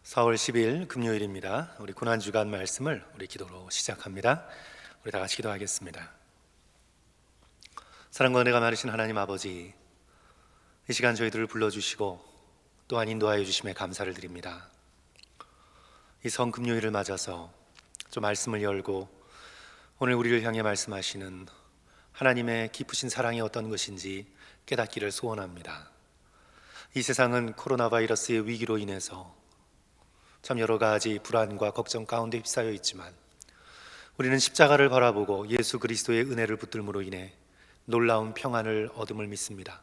4월 10일 금요일입니다. 우리 고난주간 말씀을 우리 기도로 시작합니다. 우리 다 같이 기도하겠습니다. 사랑과 은혜가 많으신 하나님 아버지, 이 시간 저희들을 불러주시고 또한 인도하여 주심에 감사를 드립니다. 이 성금요일을 맞아서 좀 말씀을 열고 오늘 우리를 향해 말씀하시는 하나님의 깊으신 사랑이 어떤 것인지 깨닫기를 소원합니다. 이 세상은 코로나 바이러스의 위기로 인해서 참 여러 가지 불안과 걱정 가운데 휩싸여 있지만 우리는 십자가를 바라보고 예수 그리스도의 은혜를 붙들므로 인해 놀라운 평안을 얻음을 믿습니다.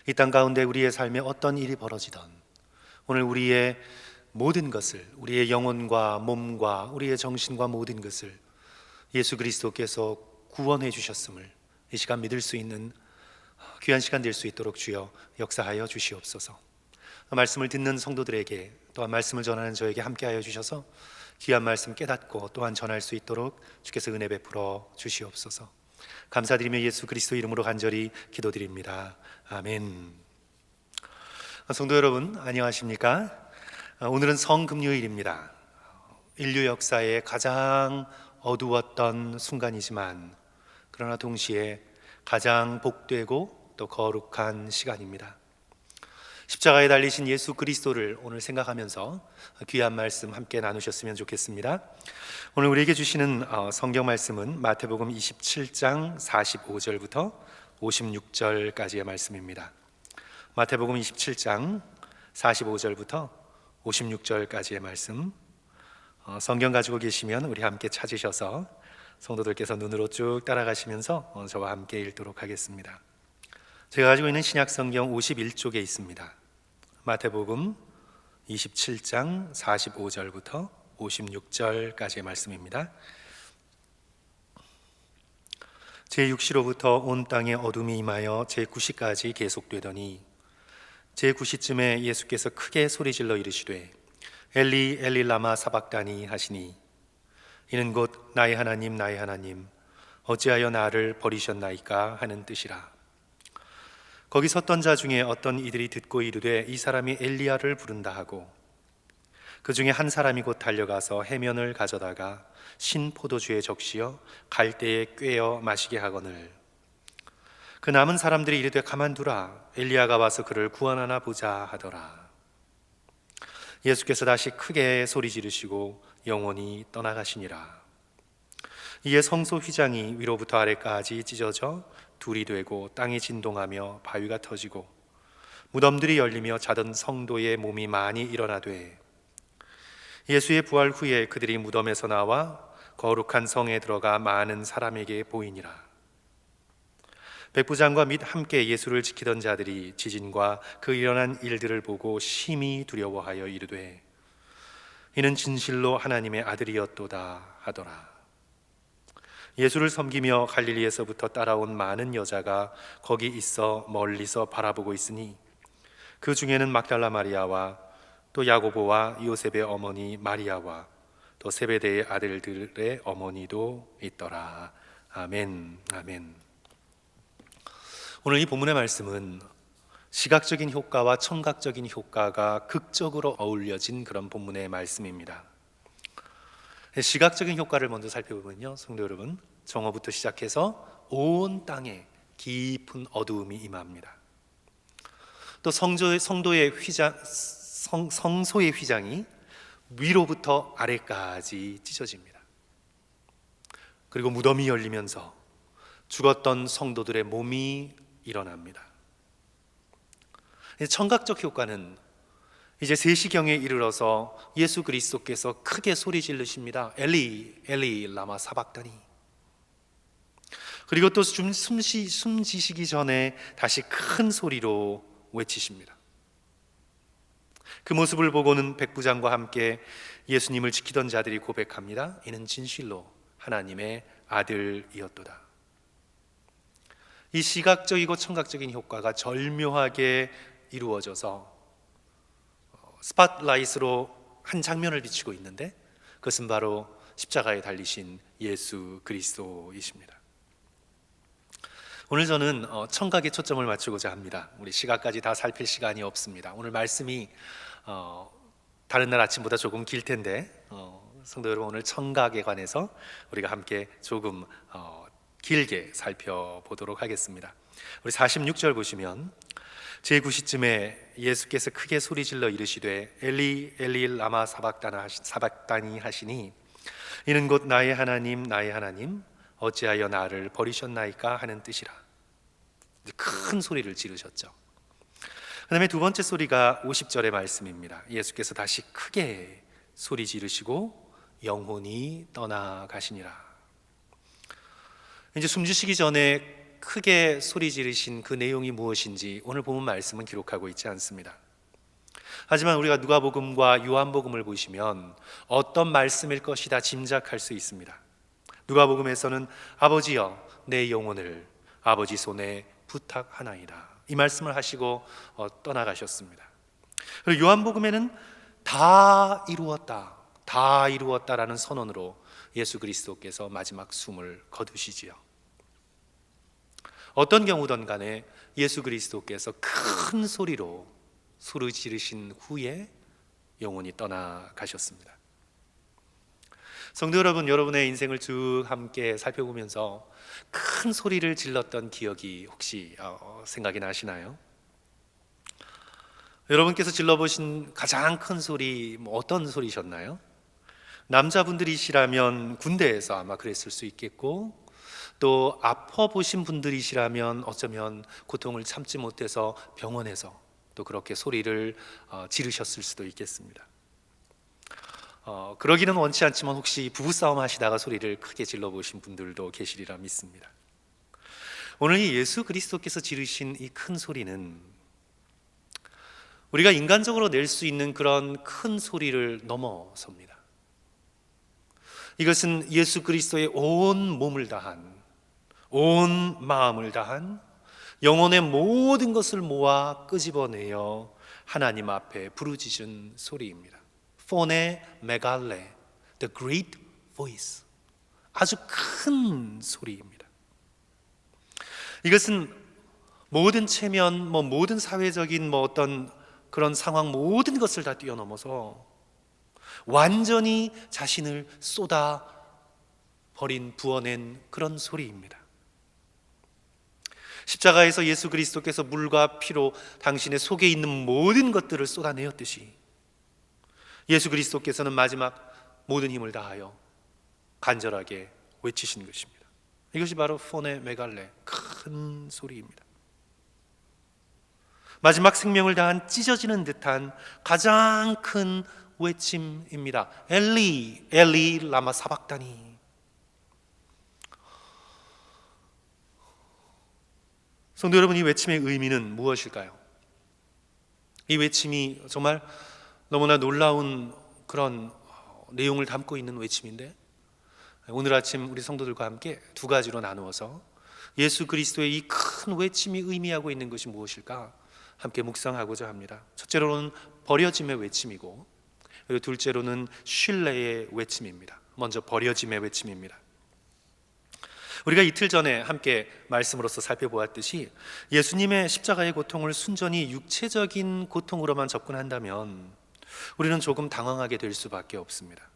이 땅 가운데 우리의 삶에 어떤 일이 벌어지던 오늘 우리의 모든 것을, 우리의 영혼과 몸과 우리의 정신과 모든 것을 예수 그리스도께서 구원해 주셨음을 이 시간 믿을 수 있는 귀한 시간 될 수 있도록 주여 역사하여 주시옵소서. 말씀을 듣는 성도들에게 또한 말씀을 전하는 저에게 함께하여 주셔서 귀한 말씀 깨닫고 또한 전할 수 있도록 주께서 은혜 베풀어 주시옵소서. 감사드리며 예수 그리스도 이름으로 간절히 기도드립니다. 아멘. 성도 여러분 안녕하십니까? 오늘은 성금요일입니다. 인류 역사의 가장 어두웠던 순간이지만 그러나 동시에 가장 복되고 또 거룩한 시간입니다. 십자가에 달리신 예수 그리스도를 오늘 생각하면서 귀한 말씀 함께 나누셨으면 좋겠습니다. 오늘 우리에게 주시는 성경 말씀은 마태복음 27장 45절부터 56절까지의 말씀입니다. 마태복음 27장 45절부터 56절까지의 말씀, 성경 가지고 계시면 우리 함께 찾으셔서 성도들께서 눈으로 쭉 따라가시면서 저와 함께 읽도록 하겠습니다. 제가 가지고 있는 신약성경 51쪽에 있습니다. 마태복음 27장 45절부터 56절까지의 말씀입니다. 제6시로부터 온 땅에 어둠이 임하여 제9시까지 계속되더니 제9시쯤에 예수께서 크게 소리질러 이르시되 엘리 엘리 라마 사박다니 하시니 이는 곧 나의 하나님 나의 하나님 어찌하여 나를 버리셨나이까 하는 뜻이라. 거기 섰던 자 중에 어떤 이들이 듣고 이르되 이 사람이 엘리야를 부른다 하고 그 중에 한 사람이 곧 달려가서 해면을 가져다가 신 포도주에 적시어 갈대에 꿰어 마시게 하거늘 그 남은 사람들이 이르되 가만두라 엘리야가 와서 그를 구원하나 보자 하더라. 예수께서 다시 크게 소리 지르시고 영원히 떠나가시니라. 이에 성소 휘장이 위로부터 아래까지 찢어져 둘이 되고 땅이 진동하며 바위가 터지고 무덤들이 열리며 자던 성도의 몸이 많이 일어나되 예수의 부활 후에 그들이 무덤에서 나와 거룩한 성에 들어가 많은 사람에게 보이니라. 백부장과 및 함께 예수를 지키던 자들이 지진과 그 일어난 일들을 보고 심히 두려워하여 이르되 이는 진실로 하나님의 아들이었도다 하더라. 예수를 섬기며 갈릴리에서부터 따라온 많은 여자가 거기 있어 멀리서 바라보고 있으니 그 중에는 막달라 마리아와 또 야고보와 요셉의 어머니 마리아와 또 세베대의 아들들의 어머니도 있더라. 아멘. 아멘. 오늘 이 본문의 말씀은 시각적인 효과와 청각적인 효과가 극적으로 어울려진 그런 본문의 말씀입니다. 시각적인 효과를 먼저 살펴보면요, 성도 여러분, 정오부터 시작해서 온 땅에 깊은 어두움이 임합니다. 또 성소의 휘장이 위로부터 아래까지 찢어집니다. 그리고 무덤이 열리면서 죽었던 성도들의 몸이 일어납니다. 청각적 효과는 이제 3시경에 이르러서 예수 그리스도께서 크게 소리 지르십니다. 엘리 엘리 라마 사박다니. 그리고 또 숨지시기 전에 다시 큰 소리로 외치십니다. 그 모습을 보고는 백부장과 함께 예수님을 지키던 자들이 고백합니다. 이는 진실로 하나님의 아들이었도다. 이 시각적이고 청각적인 효과가 절묘하게 이루어져서 스팟라이트로 한 장면을 비추고 있는데 그것은 바로 십자가에 달리신 예수 그리스도이십니다. 오늘 저는 청각에 초점을 맞추고자 합니다. 우리 시각까지 다 살필 시간이 없습니다. 오늘 말씀이 다른 날 아침보다 조금 길 텐데 성도 여러분, 오늘 청각에 관해서 우리가 함께 조금 길게 살펴보도록 하겠습니다. 우리 46절 보시면 제9시쯤에 예수께서 크게 소리질러 이르시되 엘리 엘리 라마 사박다니 하시니 이는 곧 나의 하나님 나의 하나님 어찌하여 나를 버리셨나이까 하는 뜻이라. 큰 소리를 지르셨죠. 그 다음에 두 번째 소리가 50절의 말씀입니다. 예수께서 다시 크게 소리 지르시고 영혼이 떠나가시니라. 이제 숨주시기 전에 크게 소리 지르신 그 내용이 무엇인지 오늘 본문 말씀은 기록하고 있지 않습니다. 하지만 우리가 누가복음과 요한복음을 보시면 어떤 말씀일 것이다 짐작할 수 있습니다. 누가복음에서는 아버지여 내 영혼을 아버지 손에 부탁하나이다, 이 말씀을 하시고 떠나가셨습니다. 그리고 요한복음에는 다 이루었다, 다 이루었다라는 선언으로 예수 그리스도께서 마지막 숨을 거두시지요. 어떤 경우든 간에 예수 그리스도께서 큰 소리로 소리 지르신 후에 영혼이 떠나가셨습니다. 성도 여러분, 여러분의 인생을 쭉 함께 살펴보면서 큰 소리를 질렀던 기억이 혹시 생각이 나시나요? 여러분께서 질러보신 가장 큰 소리 어떤 소리셨나요? 남자분들이시라면 군대에서 아마 그랬을 수 있겠고, 또 아파 보신 분들이시라면 어쩌면 고통을 참지 못해서 병원에서 또 그렇게 소리를 지르셨을 수도 있겠습니다. 그러기는 원치 않지만 혹시 부부싸움 하시다가 소리를 크게 질러보신 분들도 계시리라 믿습니다. 오늘 이 예수 그리스도께서 지르신 이 큰 소리는 우리가 인간적으로 낼 수 있는 그런 큰 소리를 넘어섭니다. 이것은 예수 그리스도의 온 몸을 다한, 온 마음을 다한, 영혼의 모든 것을 모아 끄집어내어 하나님 앞에 부르짖은 소리입니다. 폰의 메갈레, the great voice, 아주 큰 소리입니다. 이것은 모든 체면, 모든 사회적인 어떤 그런 상황, 모든 것을 다 뛰어넘어서 완전히 자신을 쏟아 버린, 부어낸 그런 소리입니다. 십자가에서 예수 그리스도께서 물과 피로 당신의 속에 있는 모든 것들을 쏟아내었듯이 예수 그리스도께서는 마지막 모든 힘을 다하여 간절하게 외치신 것입니다. 이것이 바로 폰의 메갈레, 큰 소리입니다. 마지막 생명을 다한 찢어지는 듯한 가장 큰 외침입니다. 엘리 엘리 라마 사박다니. 성도 여러분, 이 외침의 의미는 무엇일까요? 이 외침이 정말 너무나 놀라운 그런 내용을 담고 있는 외침인데, 오늘 아침 우리 성도들과 함께 두 가지로 나누어서 예수 그리스도의 이 큰 외침이 의미하고 있는 것이 무엇일까 함께 묵상하고자 합니다. 첫째로는 버려짐의 외침이고, 그리고 둘째로는 신뢰의 외침입니다. 먼저 버려짐의 외침입니다. 우리가 이틀 전에 함께 말씀으로서 살펴보았듯이 예수님의 십자가의 고통을 순전히 육체적인 고통으로만 접근한다면 우리는 조금 당황하게 될 수밖에 없습니다.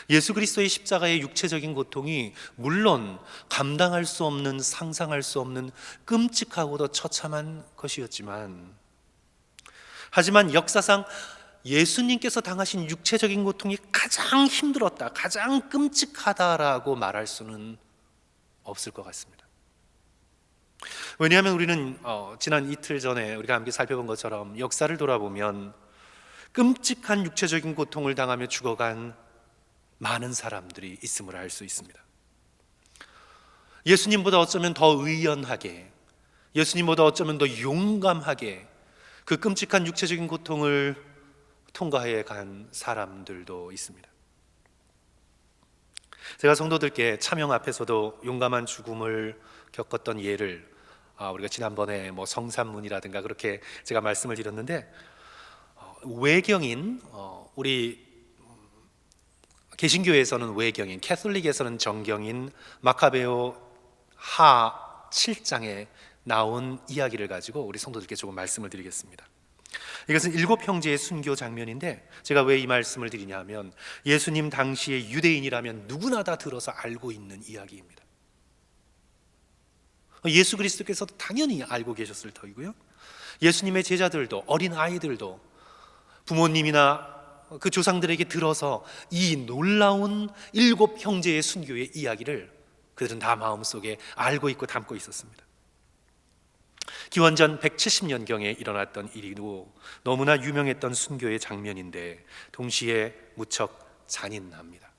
예수 그리스도의 십자가의 육체적인 고통이 물론 감당할 수 없는, 상상할 수 없는 끔찍하고도 처참한 것이었지만, 하지만 역사상 예수님께서 당하신 육체적인 고통이 가장 힘들었다, 가장 끔찍하다라고 말할 수는 없을 것 같습니다. 왜냐하면 우리는 지난 이틀 전에 우리가 함께 살펴본 것처럼 역사를 돌아보면 끔찍한 육체적인 고통을 당하며 죽어간 많은 사람들이 있음을 알 수 있습니다. 예수님보다 어쩌면 더 의연하게, 예수님보다 어쩌면 더 용감하게 그 끔찍한 육체적인 고통을 통과해 간 사람들도 있습니다. 제가 성도들께 차명 앞에서도 용감한 죽음을 겪었던 예를 우리가 지난번에 성산문이라든가 그렇게 제가 말씀을 드렸는데, 외경인, 우리 개신교에서는 외경인, 캐톨릭에서는 정경인 마카베오 하 7장에 나온 이야기를 가지고 우리 성도들께 조금 말씀을 드리겠습니다. 이것은 일곱 형제의 순교 장면인데, 제가 왜 이 말씀을 드리냐 하면 예수님 당시의 유대인이라면 누구나 다 들어서 알고 있는 이야기입니다. 예수 그리스도께서도 당연히 알고 계셨을 터이고요, 예수님의 제자들도, 어린 아이들도 부모님이나 그 조상들에게 들어서 이 놀라운 일곱 형제의 순교의 이야기를 그들은 다 마음속에 알고 있고 담고 있었습니다. 기원전 170년경에 일어났던 일이고 너무나 유명했던 순교의 장면인데 동시에 무척 잔인합니다.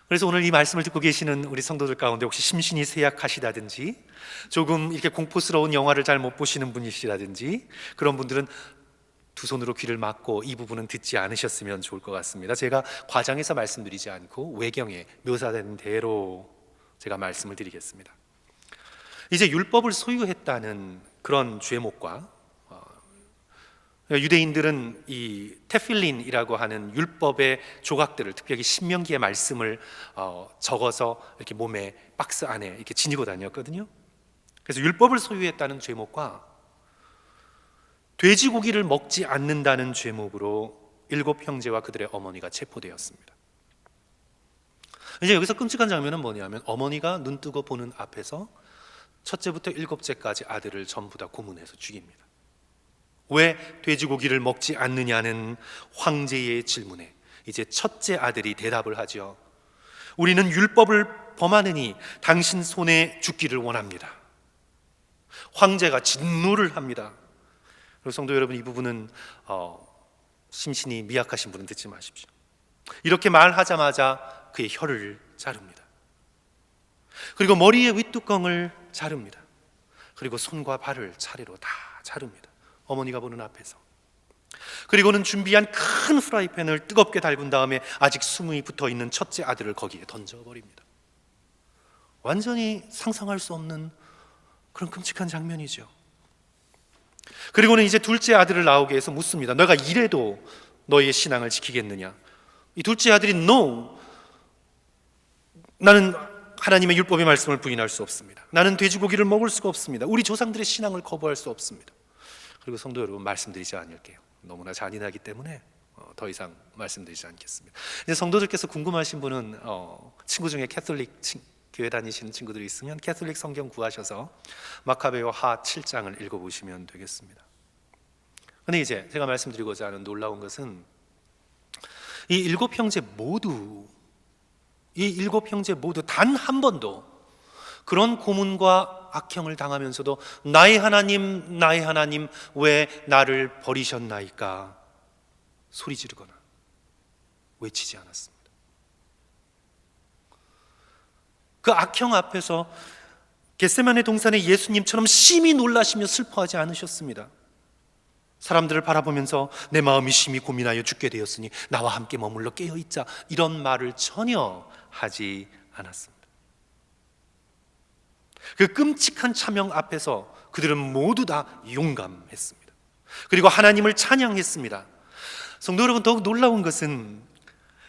그래서 오늘 이 말씀을 듣고 계시는 우리 성도들 가운데 혹시 심신이 쇠약하시다든지 조금 이렇게 공포스러운 영화를 잘 못 보시는 분이시라든지 그런 분들은 두 손으로 귀를 막고 이 부분은 듣지 않으셨으면 좋을 것 같습니다. 제가 과장해서 말씀드리지 않고 외경에 묘사된 대로 제가 말씀을 드리겠습니다. 이제 율법을 소유했다는 그런 죄목과 유대인들은 이 테필린이라고 하는 율법의 조각들을, 특별히 신명기의 말씀을 적어서 이렇게 몸에 박스 안에 이렇게 지니고 다녔거든요. 그래서 율법을 소유했다는 죄목과 돼지고기를 먹지 않는다는 죄목으로 일곱 형제와 그들의 어머니가 체포되었습니다. 이제 여기서 끔찍한 장면은 뭐냐면 어머니가 눈 뜨고 보는 앞에서 첫째부터 일곱째까지 아들을 전부 다 고문해서 죽입니다. 왜 돼지고기를 먹지 않느냐는 황제의 질문에 이제 첫째 아들이 대답을 하죠. 우리는 율법을 범하느니 당신 손에 죽기를 원합니다. 황제가 진노를 합니다. 그리고 성도 여러분, 이 부분은 심신이 미약하신 분은 듣지 마십시오. 이렇게 말하자마자 그의 혀를 자릅니다. 그리고 머리의 윗뚜껑을 자릅니다. 그리고 손과 발을 차례로 다 자릅니다. 어머니가 보는 앞에서. 그리고는 준비한 큰 프라이팬을 뜨겁게 달군 다음에 아직 숨이 붙어있는 첫째 아들을 거기에 던져버립니다. 완전히 상상할 수 없는 그런 끔찍한 장면이죠. 그리고는 이제 둘째 아들을 나오게 해서 묻습니다. 너가 이래도 너의 신앙을 지키겠느냐? 이 둘째 아들이 No, 나는 하나님의 율법의 말씀을 부인할 수 없습니다. 나는 돼지고기를 먹을 수가 없습니다. 우리 조상들의 신앙을 거부할 수 없습니다. 그리고 성도 여러분, 말씀드리지 않을게요. 너무나 잔인하기 때문에 더 이상 말씀드리지 않겠습니다. 이제 성도들께서 궁금하신 분은 친구 중에 캐톨릭 교회 다니시는 친구들이 있으면 캐톨릭 성경 구하셔서 마카베오 하 7장을 읽어보시면 되겠습니다. 그런데 이제 제가 말씀드리고자 하는 놀라운 것은 이 일곱 형제 모두 단 한 번도 그런 고문과 악형을 당하면서도 나의 하나님 왜 나를 버리셨나이까 소리 지르거나 외치지 않았습니다. 그 악형 앞에서 겟세마네 동산의 예수님처럼 심히 놀라시며 슬퍼하지 않으셨습니다. 사람들을 바라보면서 내 마음이 심히 고민하여 죽게 되었으니 나와 함께 머물러 깨어있자, 이런 말을 전혀 하지 않았습니다. 그 끔찍한 차명 앞에서 그들은 모두 다 용감했습니다. 그리고 하나님을 찬양했습니다. 성도 여러분, 더욱 놀라운 것은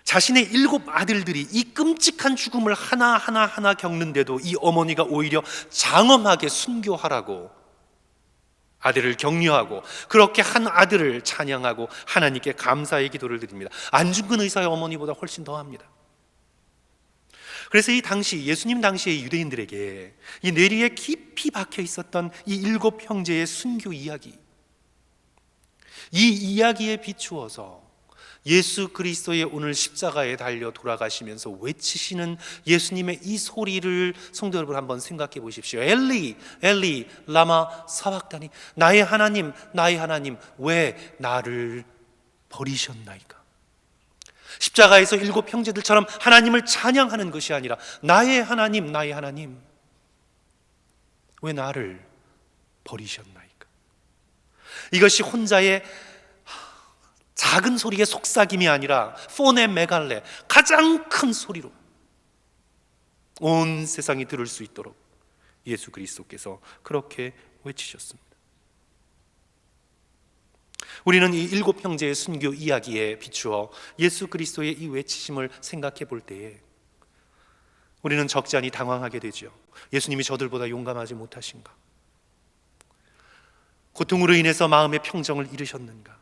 자신의 일곱 아들들이 이 끔찍한 죽음을 하나하나 겪는데도 이 어머니가 오히려 장엄하게 순교하라고 아들을 격려하고 그렇게 한 아들을 찬양하고 하나님께 감사의 기도를 드립니다. 안중근 의사의 어머니보다 훨씬 더합니다. 그래서 이 당시 예수님 당시의 유대인들에게 이 뇌리에 깊이 박혀 있었던 이 일곱 형제의 순교 이야기, 이 이야기에 비추어서 예수 그리스도의 오늘 십자가에 달려 돌아가시면서 외치시는 예수님의 이 소리를 성도 여러분 한번 생각해 보십시오. 엘리 엘리 라마 사박다니, 나의 하나님 왜 나를 버리셨나이까. 십자가에서 일곱 형제들처럼 하나님을 찬양하는 것이 아니라 나의 하나님 왜 나를 버리셨나이까. 이것이 혼자의 작은 소리의 속삭임이 아니라 포네 메갈레, 가장 큰 소리로 온 세상이 들을 수 있도록 예수 그리스도께서 그렇게 외치셨습니다. 우리는 이 일곱 형제의 순교 이야기에 비추어 예수 그리스도의 이 외치심을 생각해 볼 때에 우리는 적지 않이 당황하게 되죠. 예수님이 저들보다 용감하지 못하신가? 고통으로 인해서 마음의 평정을 잃으셨는가?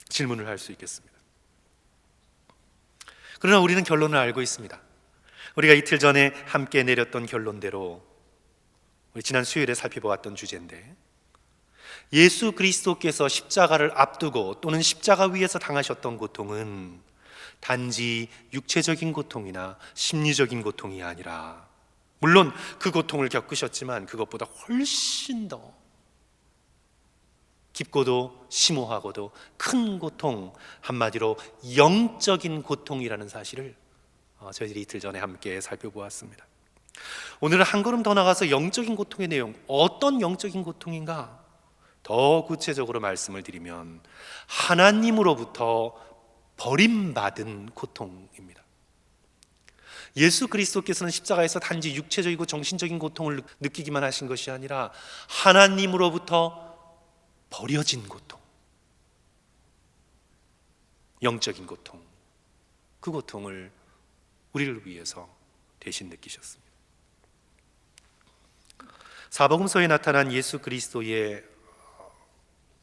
질문을 할 수 있겠습니다. 그러나 우리는 결론을 알고 있습니다. 우리가 이틀 전에 함께 내렸던 결론대로 우리 지난 수요일에 살펴보았던 주제인데, 예수 그리스도께서 십자가를 앞두고 또는 십자가 위에서 당하셨던 고통은 단지 육체적인 고통이나 심리적인 고통이 아니라, 물론 그 고통을 겪으셨지만 그것보다 훨씬 더 깊고도 심오하고도 큰 고통, 한마디로 영적인 고통이라는 사실을 저희들이 이틀 전에 함께 살펴보았습니다. 오늘은 한 걸음 더 나가서 영적인 고통의 내용, 어떤 영적인 고통인가 더 구체적으로 말씀을 드리면 하나님으로부터 버림받은 고통입니다. 예수 그리스도께서는 십자가에서 단지 육체적이고 정신적인 고통을 느끼기만 하신 것이 아니라 하나님으로부터 버려진 고통, 영적인 고통, 그 고통을 우리를 위해서 대신 느끼셨습니다. 사복음서에 나타난 예수 그리스도의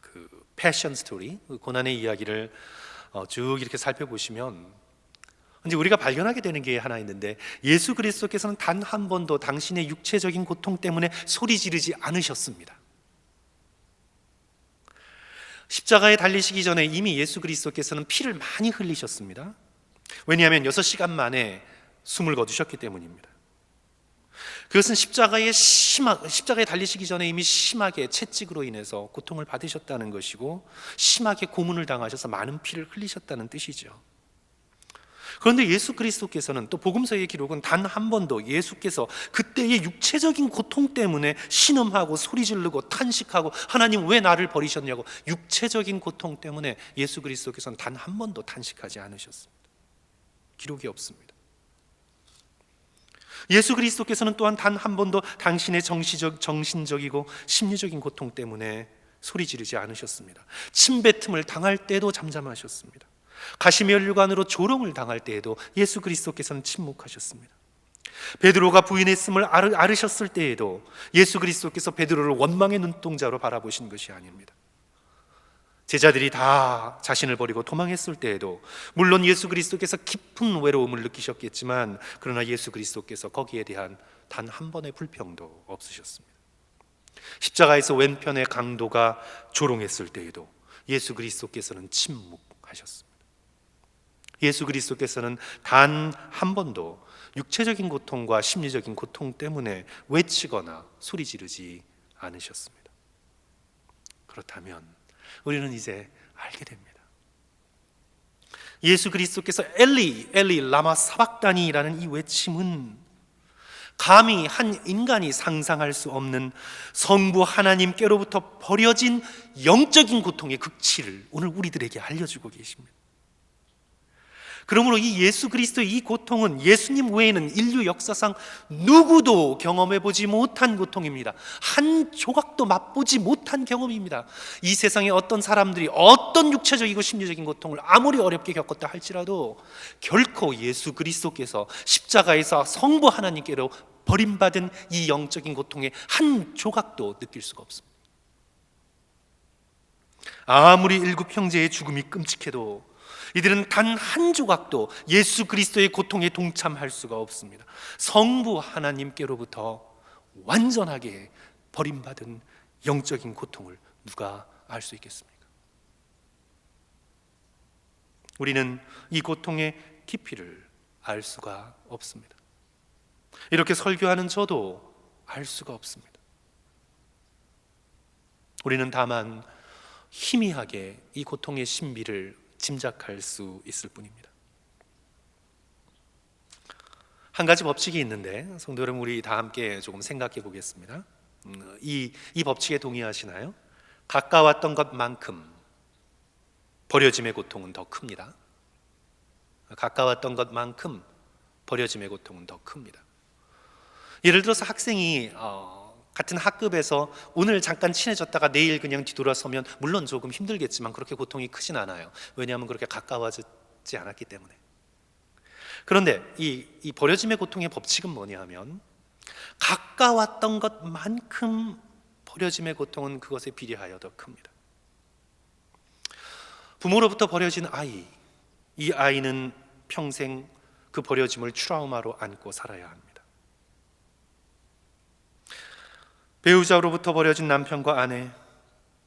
그 패션 스토리, 그 고난의 이야기를 쭉 이렇게 살펴보시면 이제 우리가 발견하게 되는 게 하나 있는데, 예수 그리스도께서는 단 한 번도 당신의 육체적인 고통 때문에 소리 지르지 않으셨습니다. 십자가에 달리시기 전에 이미 예수 그리스도께서는 피를 많이 흘리셨습니다. 왜냐하면 6시간 만에 숨을 거두셨기 때문입니다. 그것은 십자가에 달리시기 전에 이미 심하게 채찍으로 인해서 고통을 받으셨다는 것이고, 심하게 고문을 당하셔서 많은 피를 흘리셨다는 뜻이죠. 그런데 예수 그리스도께서는, 또 복음서의 기록은 단 한 번도 예수께서 그때의 육체적인 고통 때문에 신음하고 소리 지르고 탄식하고 하나님 왜 나를 버리셨냐고, 육체적인 고통 때문에 예수 그리스도께서는 단 한 번도 탄식하지 않으셨습니다. 기록이 없습니다. 예수 그리스도께서는 또한 단 한 번도 당신의 정신적이고 심리적인 고통 때문에 소리 지르지 않으셨습니다. 침뱉음을 당할 때도 잠잠하셨습니다. 가시면류관으로 조롱을 당할 때에도 예수 그리스도께서는 침묵하셨습니다. 베드로가 부인했음을 알으셨을 때에도 예수 그리스도께서 베드로를 원망의 눈동자로 바라보신 것이 아닙니다. 제자들이 다 자신을 버리고 도망했을 때에도 물론 예수 그리스도께서 깊은 외로움을 느끼셨겠지만, 그러나 예수 그리스도께서 거기에 대한 단 한 번의 불평도 없으셨습니다. 십자가에서 왼편의 강도가 조롱했을 때에도 예수 그리스도께서는 침묵하셨습니다. 예수 그리스도께서는 단 한 번도 육체적인 고통과 심리적인 고통 때문에 외치거나 소리 지르지 않으셨습니다. 그렇다면 우리는 이제 알게 됩니다. 예수 그리스도께서 엘리 엘리 라마 사박다니라는 이 외침은 감히 한 인간이 상상할 수 없는 성부 하나님께로부터 버려진 영적인 고통의 극치를 오늘 우리들에게 알려주고 계십니다. 그러므로 이 예수 그리스도의 이 고통은 예수님 외에는 인류 역사상 누구도 경험해보지 못한 고통입니다. 한 조각도 맛보지 못한 경험입니다. 이 세상에 어떤 사람들이 어떤 육체적이고 심리적인 고통을 아무리 어렵게 겪었다 할지라도 결코 예수 그리스도께서 십자가에서 성부 하나님께로 버림받은 이 영적인 고통의 한 조각도 느낄 수가 없습니다. 아무리 일곱 형제의 죽음이 끔찍해도 이들은 단 한 조각도 예수 그리스도의 고통에 동참할 수가 없습니다. 성부 하나님께로부터 완전하게 버림받은 영적인 고통을 누가 알 수 있겠습니까? 우리는 이 고통의 깊이를 알 수가 없습니다. 이렇게 설교하는 저도 알 수가 없습니다. 우리는 다만 희미하게 이 고통의 신비를 짐작할 수 있을 뿐입니다. 한 가지 법칙이 있는데 성도 여러분, 우리 다 함께 조금 생각해 보겠습니다. 이 법칙에 동의하시나요? 가까웠던 것만큼 버려짐의 고통은 더 큽니다. 가까웠던 것만큼 버려짐의 고통은 더 큽니다. 예를 들어서 학생이 같은 학급에서 오늘 잠깐 친해졌다가 내일 그냥 뒤돌아서면 물론 조금 힘들겠지만 그렇게 고통이 크진 않아요. 왜냐하면 그렇게 가까워지지 않았기 때문에. 그런데 이 버려짐의 고통의 법칙은 뭐냐 하면, 가까웠던 것만큼 버려짐의 고통은 그것에 비례하여 더 큽니다. 부모로부터 버려진 아이, 이 아이는 평생 그 버려짐을 트라우마로 안고 살아야 합니다. 배우자로부터 버려진 남편과 아내,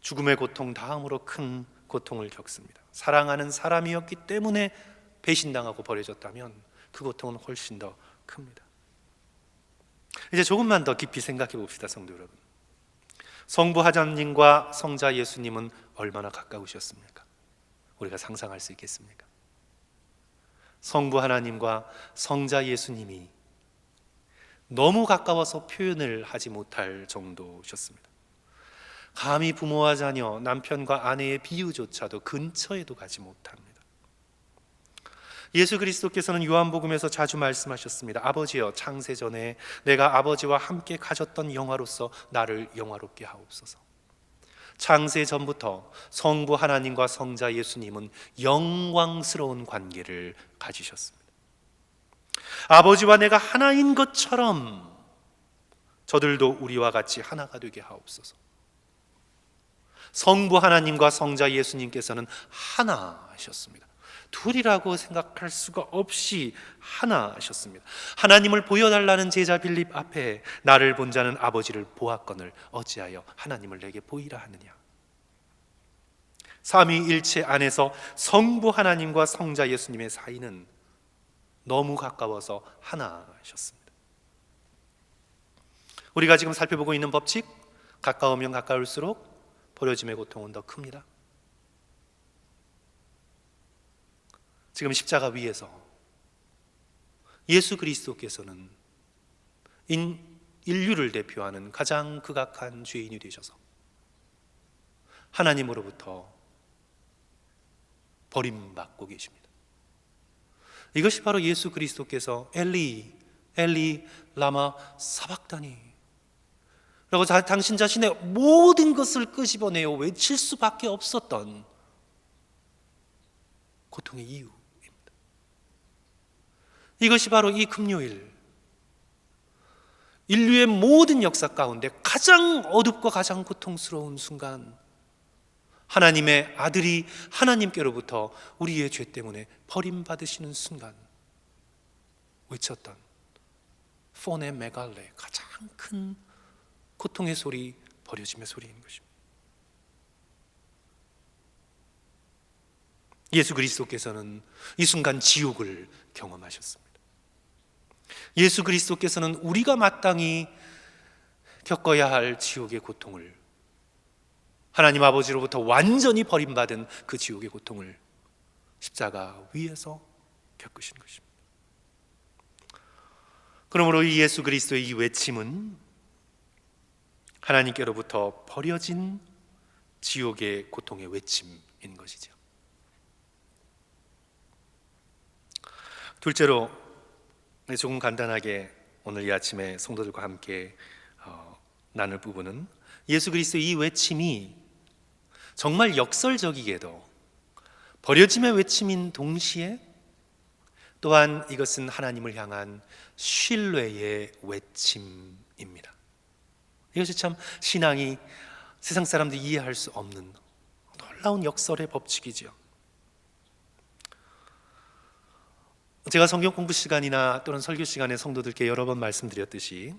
죽음의 고통 다음으로 큰 고통을 겪습니다. 사랑하는 사람이었기 때문에 배신당하고 버려졌다면 그 고통은 훨씬 더 큽니다. 이제 조금만 더 깊이 생각해 봅시다, 성도 여러분. 성부 하나님과 성자 예수님은 얼마나 가까우셨습니까? 우리가 상상할 수 있겠습니까? 성부 하나님과 성자 예수님이 너무 가까워서 표현을 하지 못할 정도셨습니다. 감히 부모와 자녀, 남편과 아내의 비유조차도 근처에도 가지 못합니다. 예수 그리스도께서는 요한복음에서 자주 말씀하셨습니다. 아버지여, 창세전에 내가 아버지와 함께 가졌던 영화로서 나를 영화롭게 하옵소서. 창세전부터 성부 하나님과 성자 예수님은 영광스러운 관계를 가지셨습니다. 아버지와 내가 하나인 것처럼 저들도 우리와 같이 하나가 되게 하옵소서. 성부 하나님과 성자 예수님께서는 하나하셨습니다. 둘이라고 생각할 수가 없이 하나하셨습니다. 하나님을 보여달라는 제자 빌립 앞에 나를 본 자는 아버지를 보았거늘 어찌하여 하나님을 내게 보이라 하느냐. 삼위일체 안에서 성부 하나님과 성자 예수님의 사이는 너무 가까워서 하나하셨습니다. 우리가 지금 살펴보고 있는 법칙, 가까우면 가까울수록 버려짐의 고통은 더 큽니다. 지금 십자가 위에서 예수 그리스도께서는 인류를 대표하는 가장 극악한 죄인이 되셔서 하나님으로부터 버림받고 계십니다. 이것이 바로 예수 그리스도께서 엘리 엘리 라마 사박다니 라고 당신 자신의 모든 것을 끄집어내어 외칠 수밖에 없었던 고통의 이유입니다. 이것이 바로 이 금요일 인류의 모든 역사 가운데 가장 어둡고 가장 고통스러운 순간, 하나님의 아들이 하나님께로부터 우리의 죄 때문에 버림받으시는 순간 외쳤던 포네 메갈레, 가장 큰 고통의 소리, 버려짐의 소리인 것입니다. 예수 그리스도께서는 이 순간 지옥을 경험하셨습니다. 예수 그리스도께서는 우리가 마땅히 겪어야 할 지옥의 고통을, 하나님 아버지로부터 완전히 버림받은 그 지옥의 고통을 십자가 위에서 겪으신 것입니다. 그러므로 이 예수 그리스도의 이 외침은 하나님께로부터 버려진 지옥의 고통의 외침인 것이죠. 둘째로, 조금 간단하게 오늘 이 아침에 성도들과 함께 나눌 부분은, 예수 그리스도의 이 외침이 정말 역설적이게도 버려짐의 외침인 동시에 또한 이것은 하나님을 향한 신뢰의 외침입니다. 이것이 참 신앙이 세상 사람들이 이해할 수 없는 놀라운 역설의 법칙이죠. 제가 성경 공부 시간이나 또는 설교 시간에 성도들께 여러 번 말씀드렸듯이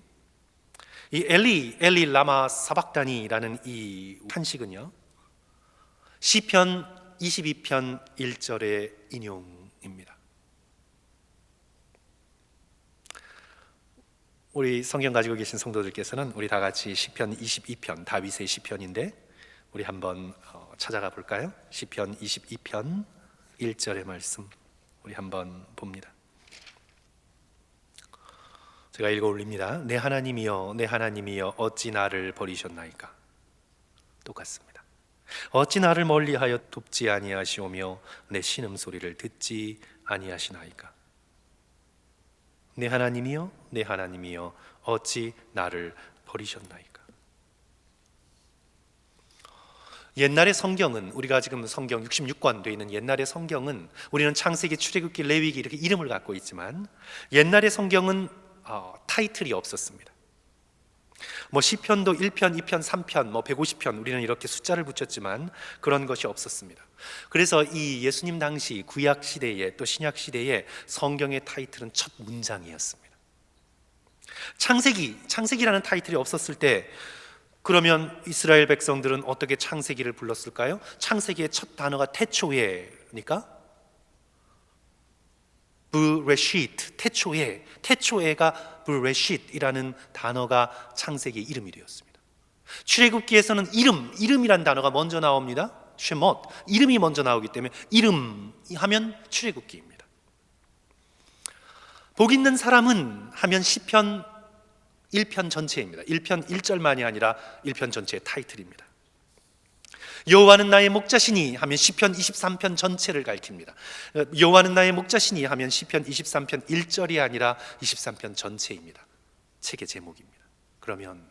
이 엘리 라마 사박다니라는 이 한식은요, 시편 22편 1절의 인용입니다. 우리 성경 가지고 계신 성도들께서는 우리 다 같이 시편 22편, 다윗의 시편인데 우리 한번 찾아가 볼까요? 시편 22편 1절의 말씀 우리 한번 봅니다. 제가 읽어 올립니다. 내 하나님이여, 내 하나님이여, 어찌 나를 버리셨나이까. 똑같습니다. 어찌 나를 멀리하여 돕지 아니하시오며 내 신음소리를 듣지 아니하시나이까. 내 하나님이여, 내 하나님이여, 어찌 나를 버리셨나이까. 옛날의 성경은, 우리가 지금 성경 66권 되어 있는 옛날의 성경은, 우리는 창세기, 출애굽기, 레위기 이렇게 이름을 갖고 있지만 옛날의 성경은 타이틀이 없었습니다. 뭐 시편도 1편, 2편, 3편, 뭐 150편 우리는 이렇게 숫자를 붙였지만 그런 것이 없었습니다. 그래서 이 예수님 당시 구약 시대에 또 신약 시대에 성경의 타이틀은 첫 문장이었습니다. 창세기라는 타이틀이 없었을 때 그러면 이스라엘 백성들은 어떻게 창세기를 불렀을까요? 창세기의 첫 단어가 태초에니까 브레시트, 태초에가 브레시트이라는 단어가 창세기의 이름이 되었습니다. 출애굽기에서는 이름이란 단어가 먼저 나옵니다. 쉐못, 이름이 먼저 나오기 때문에 이름 하면 출애굽기입니다. 복 있는 사람은 하면 시편 1편 전체입니다. 1편 1절만이 아니라 1편 전체의 타이틀입니다. 여호와는 나의 목자시니 하면 시편 23편 전체를 가리킵니다. 여호와는 나의 목자시니 하면 시편 23편 1절이 아니라 23편 전체입니다. 책의 제목입니다. 그러면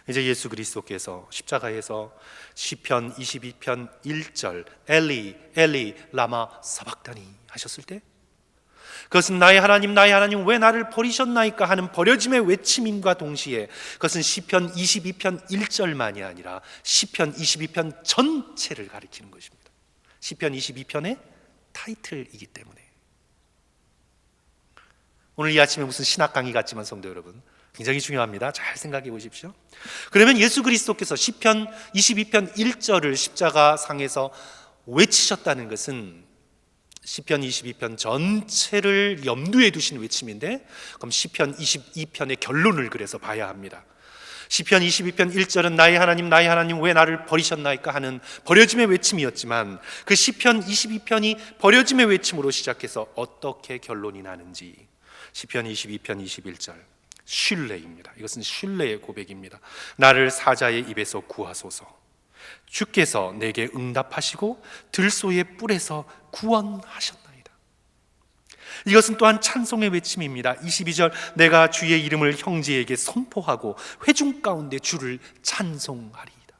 이제 예수 그리스도께서 십자가에서 시편 22편 1절 엘리 엘리 라마 사박다니 하셨을 때 그것은 나의 하나님 왜 나를 버리셨나이까 하는 버려짐의 외침임과 동시에 그것은 시편 22편 1절만이 아니라 시편 22편 전체를 가리키는 것입니다. 시편 22편의 타이틀이기 때문에 오늘 이 아침에 무슨 신학 강의 같지만 성도 여러분 굉장히 중요합니다. 잘 생각해 보십시오. 그러면 예수 그리스도께서 시편 22편 1절을 십자가 상에서 외치셨다는 것은 시편 22편 전체를 염두에 두신 외침인데 그럼 시편 22편의 결론을 그래서 봐야 합니다. 시편 22편 1절은 나의 하나님 왜 나를 버리셨나이까 하는 버려짐의 외침이었지만 그 시편 22편이 버려짐의 외침으로 시작해서 어떻게 결론이 나는지 시편 22편 21절 신뢰입니다. 이것은 신뢰의 고백입니다. 나를 사자의 입에서 구하소서. 주께서 내게 응답하시고 들소의 뿔에서 구원하셨나이다. 이것은 또한 찬송의 외침입니다. 22절 내가 주의 이름을 형제에게 선포하고 회중 가운데 주를 찬송하리이다.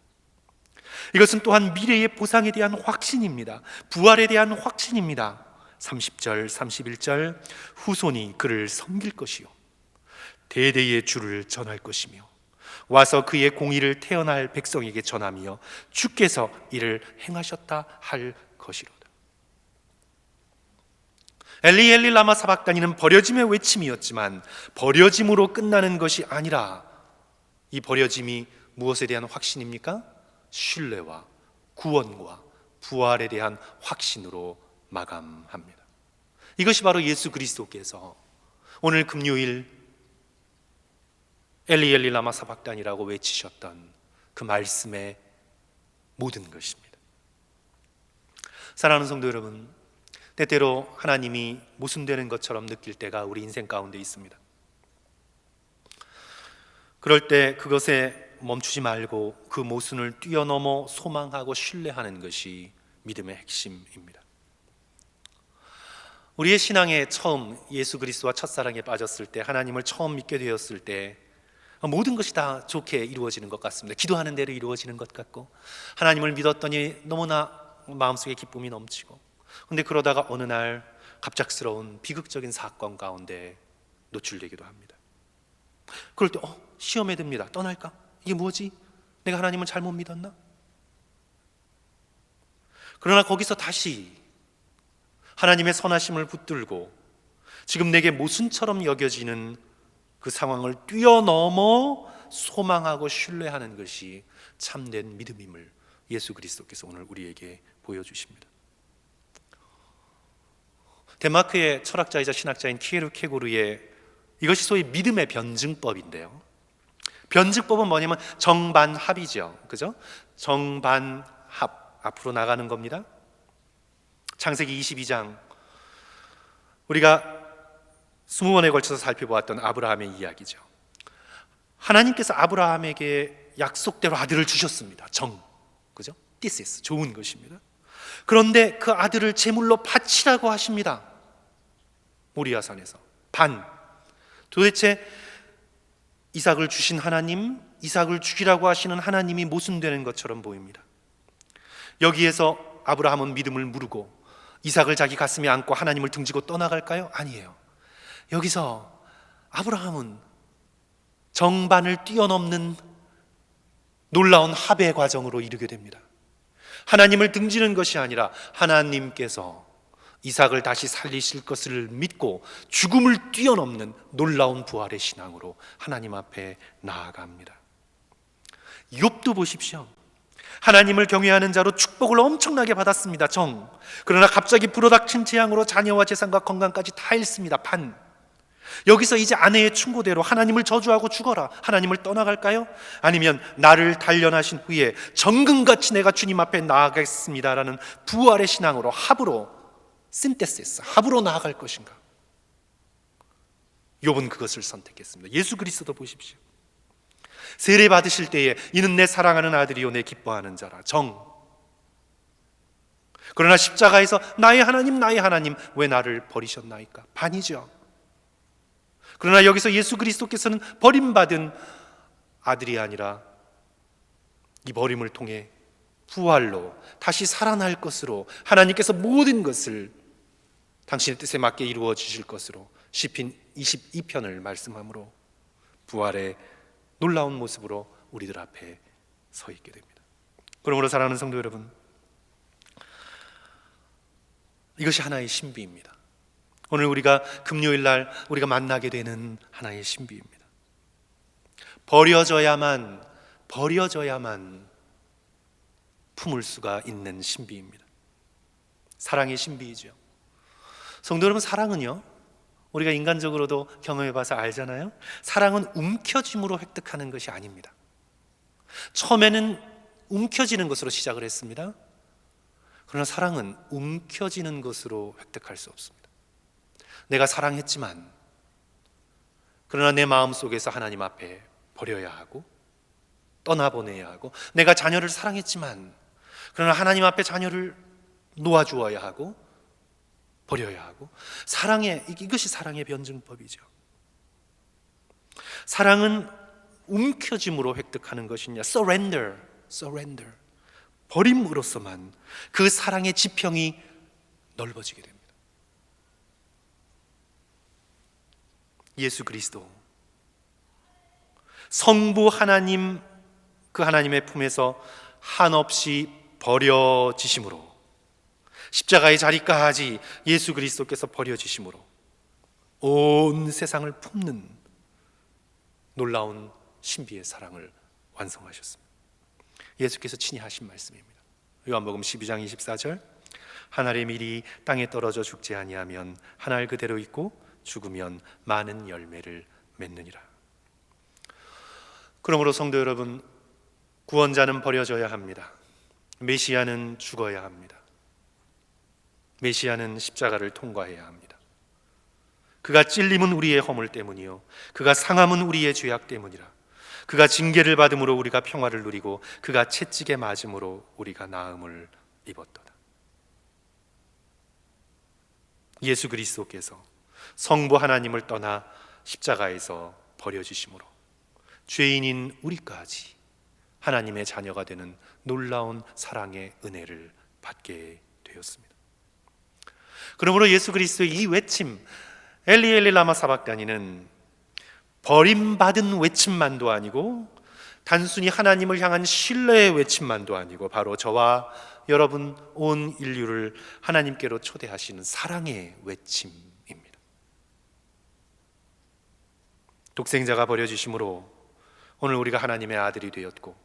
이것은 또한 미래의 보상에 대한 확신입니다. 부활에 대한 확신입니다. 30절 31절 후손이 그를 섬길 것이요 대대의 주를 전할 것이며 와서 그의 공의를 태어날 백성에게 전하며 주께서 이를 행하셨다 할 것이로다. 엘리 엘리 라마 사박다니는 버려짐의 외침이었지만 버려짐으로 끝나는 것이 아니라 이 버려짐이 무엇에 대한 확신입니까? 신뢰와 구원과 부활에 대한 확신으로 마감합니다. 이것이 바로 예수 그리스도께서 오늘 금요일 엘리 엘리 라마 사박단이라고 외치셨던 그 말씀의 모든 것입니다. 사랑하는 성도 여러분, 때때로 하나님이 모순되는 것처럼 느낄 때가 우리 인생 가운데 있습니다. 그럴 때 그것에 멈추지 말고 그 모순을 뛰어넘어 소망하고 신뢰하는 것이 믿음의 핵심입니다. 우리의 신앙에 처음 예수 그리스도와 첫사랑에 빠졌을 때, 하나님을 처음 믿게 되었을 때 모든 것이 다 좋게 이루어지는 것 같습니다. 기도하는 대로 이루어지는 것 같고 하나님을 믿었더니 너무나 마음속에 기쁨이 넘치고, 그런데 그러다가 어느 날 갑작스러운 비극적인 사건 가운데 노출되기도 합니다. 그럴 때 시험에 듭니다. 떠날까? 이게 뭐지? 내가 하나님을 잘못 믿었나? 그러나 거기서 다시 하나님의 선하심을 붙들고 지금 내게 모순처럼 여겨지는 그 상황을 뛰어넘어 소망하고 신뢰하는 것이 참된 믿음임을 예수 그리스도께서 오늘 우리에게 보여주십니다. 덴마크의 철학자이자 신학자인 키에르케고르의 이것이 소위 믿음의 변증법인데요, 변증법은 뭐냐면 정반합이죠. 그죠? 정반합, 앞으로 나가는 겁니다. 창세기 22장, 우리가 20번에 걸쳐서 살펴보았던 아브라함의 이야기죠. 하나님께서 아브라함에게 약속대로 아들을 주셨습니다. 그죠? This 좋은 것입니다. 그런데 그 아들을 제물로 바치라고 하십니다. 모리아산에서 도대체 이삭을 주신 하나님, 이삭을 죽이라고 하시는 하나님이 모순되는 것처럼 보입니다. 여기에서 아브라함은 믿음을 무르고 이삭을 자기 가슴에 안고 하나님을 등지고 떠나갈까요? 아니에요. 여기서 아브라함은 정반을 뛰어넘는 놀라운 합의 과정으로 이르게 됩니다. 하나님을 등지는 것이 아니라 하나님께서 이삭을 다시 살리실 것을 믿고 죽음을 뛰어넘는 놀라운 부활의 신앙으로 하나님 앞에 나아갑니다. 욥도 보십시오. 하나님을 경외하는 자로 축복을 엄청나게 받았습니다. 그러나 갑자기 불어닥친 재앙으로 자녀와 재산과 건강까지 다 잃습니다. 여기서 이제 아내의 충고대로 하나님을 저주하고 죽어라, 하나님을 떠나갈까요? 아니면 나를 단련하신 후에 정금같이 내가 주님 앞에 나아가겠습니다라는 부활의 신앙으로 합으로 나아갈 것인가? 욥은 그것을 선택했습니다. 예수 그리스도 보십시오. 세례 받으실 때에 이는 내 사랑하는 아들이요 내 기뻐하는 자라. 그러나 십자가에서 나의 하나님 왜 나를 버리셨나이까? 반이죠. 그러나 여기서 예수 그리스도께서는 버림받은 아들이 아니라 이 버림을 통해 부활로 다시 살아날 것으로, 하나님께서 모든 것을 당신의 뜻에 맞게 이루어 주실 것으로 시편 22편을 말씀하므로 부활의 놀라운 모습으로 우리들 앞에 서 있게 됩니다. 그러므로 사랑하는 성도 여러분, 이것이 하나의 신비입니다. 오늘 우리가 금요일 날 우리가 만나게 되는 하나의 신비입니다. 버려져야만 품을 수가 있는 신비입니다. 사랑의 신비이죠. 성도 여러분, 사랑은요, 우리가 인간적으로도 경험해봐서 알잖아요. 사랑은 움켜짐으로 획득하는 것이 아닙니다. 처음에는 움켜지는 것으로 시작을 했습니다. 그러나 사랑은 움켜지는 것으로 획득할 수 없습니다. 내가 사랑했지만, 그러나 내 마음속에서 하나님 앞에 버려야 하고 떠나보내야 하고, 내가 자녀를 사랑했지만 그러나 하나님 앞에 자녀를 놓아주어야 하고 버려야 하고, 이것이 사랑의 변증법이죠. 사랑은 움켜짐으로 획득하는 것이냐, surrender, 버림으로서만 그 사랑의 지평이 넓어지게 됩니다. 예수 그리스도, 성부 하나님, 그 하나님의 품에서 한없이 버려지심으로, 십자가의 자리까지 예수 그리스도께서 버려지심으로 온 세상을 품는 놀라운 신비의 사랑을 완성하셨습니다. 예수께서 친히 하신 말씀입니다. 요한복음 12장 24절, 한 알의 밀이 땅에 떨어져 죽지 아니하면 한 알 그대로 있고 죽으면 많은 열매를 맺느니라. 그러므로 성도 여러분, 구원자는 버려져야 합니다. 메시아는 죽어야 합니다. 메시아는 십자가를 통과해야 합니다. 그가 찔림은 우리의 허물 때문이요, 그가 상함은 우리의 죄악 때문이라. 그가 징계를 받음으로 우리가 평화를 누리고 그가 채찍에 맞음으로 우리가 나음을 입었도다. 예수 그리스도께서 성부 하나님을 떠나 십자가에서 버려지심으로 죄인인 우리까지 하나님의 자녀가 되는 놀라운 사랑의 은혜를 받게 되었습니다. 그러므로 예수 그리스도의 이 외침, 엘리 엘리 라마 사박다니는 버림받은 외침만도 아니고 단순히 하나님을 향한 신뢰의 외침만도 아니고 바로 저와 여러분 온 인류를 하나님께로 초대하시는 사랑의 외침입니다. 독생자가 버려지심으로 오늘 우리가 하나님의 아들이 되었고,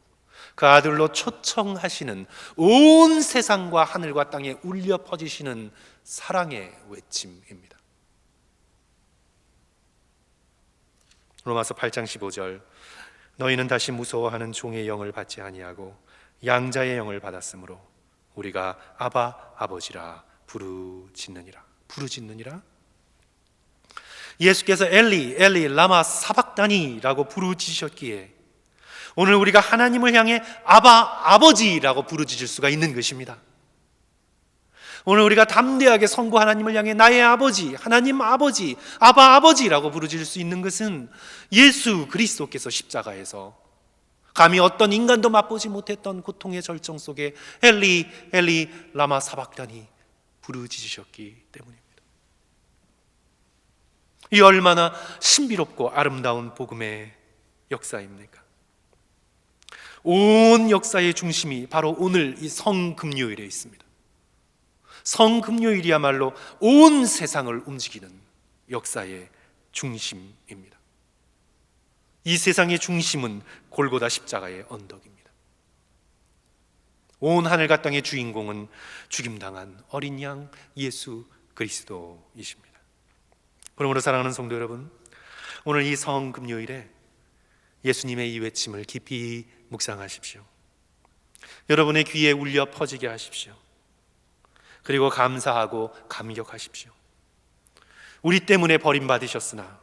그 아들로 초청하시는 온 세상과 하늘과 땅에 울려 퍼지시는 사랑의 외침입니다. 로마서 8장 15절, 너희는 다시 무서워하는 종의 영을 받지 아니하고 양자의 영을 받았으므로 우리가 아바 아버지라 부르짖느니라. 예수께서 엘리 엘리 라마 사박다니라고 부르짖으셨기에 오늘 우리가 하나님을 향해 아바 아버지라고 부르짖을 수가 있는 것입니다. 오늘 우리가 담대하게 성부 하나님을 향해 나의 아버지, 하나님 아버지, 아바 아버지라고 부르짖을 수 있는 것은 예수 그리스도께서 십자가에서 감히 어떤 인간도 맛보지 못했던 고통의 절정 속에 엘리 엘리 라마 사박다니 부르짖으셨기 때문입니다. 이 얼마나 신비롭고 아름다운 복음의 역사입니까? 온 역사의 중심이 바로 오늘 이 성금요일에 있습니다. 성금요일이야말로 온 세상을 움직이는 역사의 중심입니다. 이 세상의 중심은 골고다 십자가의 언덕입니다. 온 하늘과 땅의 주인공은 죽임당한 어린 양 예수 그리스도이십니다. 그러므로 사랑하는 성도 여러분, 오늘 이 성금요일에 예수님의 이 외침을 깊이 묵상하십시오. 여러분의 귀에 울려 퍼지게 하십시오. 그리고 감사하고 감격하십시오. 우리 때문에 버림받으셨으나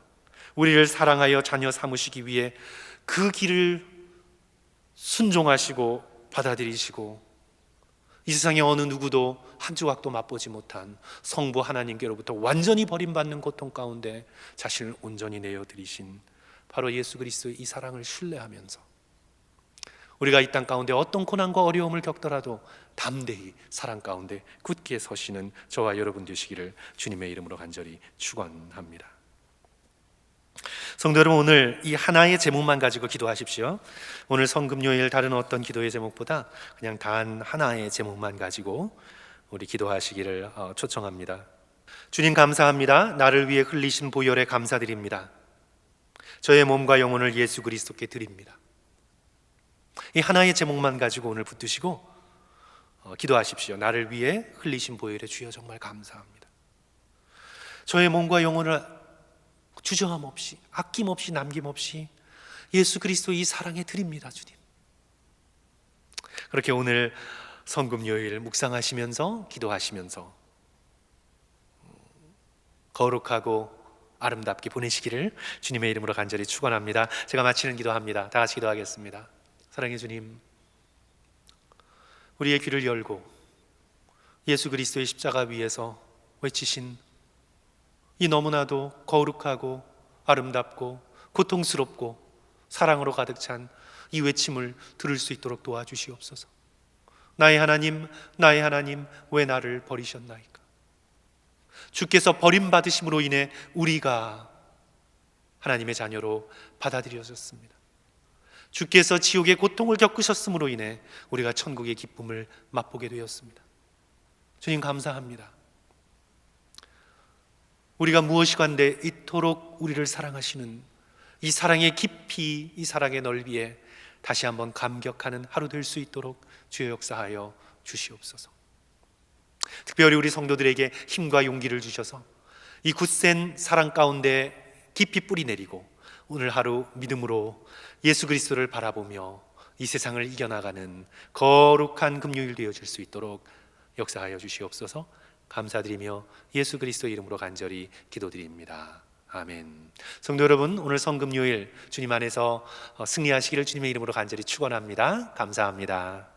우리를 사랑하여 자녀 삼으시기 위해 그 길을 순종하시고 받아들이시고 이 세상의 어느 누구도 한 조각도 맛보지 못한 성부 하나님께로부터 완전히 버림받는 고통 가운데 자신을 온전히 내어드리신 바로 예수 그리스도의 이 사랑을 신뢰하면서 우리가 이 땅 가운데 어떤 고난과 어려움을 겪더라도 담대히 사랑 가운데 굳게 서시는 저와 여러분 되시기를 주님의 이름으로 간절히 축원합니다. 성도 여러분, 오늘 이 하나의 제목만 가지고 기도하십시오. 오늘 성금요일 다른 어떤 기도의 제목보다 그냥 단 하나의 제목만 가지고 우리 기도하시기를 초청합니다. 주님 감사합니다. 나를 위해 흘리신 보혈에 감사드립니다. 저의 몸과 영혼을 예수 그리스도께 드립니다. 이 하나의 제목만 가지고 오늘 붙드시고 기도하십시오. 나를 위해 흘리신 보혈에 주여 정말 감사합니다. 저의 몸과 영혼을 주저함 없이 아낌없이 남김없이 예수 그리스도 이 사랑에 드립니다. 주님, 그렇게 오늘 성금요일 묵상하시면서 기도하시면서 거룩하고 아름답게 보내시기를 주님의 이름으로 간절히 축원합니다. 제가 마치는 기도합니다. 다 같이 기도하겠습니다. 사랑의 주님, 우리의 귀를 열고 예수 그리스도의 십자가 위에서 외치신 이 너무나도 거룩하고 아름답고 고통스럽고 사랑으로 가득 찬 이 외침을 들을 수 있도록 도와주시옵소서. 나의 하나님, 나의 하나님, 왜 나를 버리셨나이까? 주께서 버림받으심으로 인해 우리가 하나님의 자녀로 받아들여졌습니다. 주께서 지옥의 고통을 겪으셨음으로 인해 우리가 천국의 기쁨을 맛보게 되었습니다. 주님 감사합니다. 우리가 무엇이간데 이토록 우리를 사랑하시는 이 사랑의 깊이, 이 사랑의 넓이에 다시 한번 감격하는 하루 될 수 있도록 주여 역사하여 주시옵소서. 특별히 우리 성도들에게 힘과 용기를 주셔서 이 굳센 사랑 가운데 깊이 뿌리 내리고 오늘 하루 믿음으로 예수 그리스도를 바라보며 이 세상을 이겨나가는 거룩한 금요일 되어질 수 있도록 역사하여 주시옵소서. 감사드리며 예수 그리스도 이름으로 간절히 기도드립니다. 아멘. 성도 여러분, 오늘 성금요일 주님 안에서 승리하시기를 주님의 이름으로 간절히 축원합니다. 감사합니다.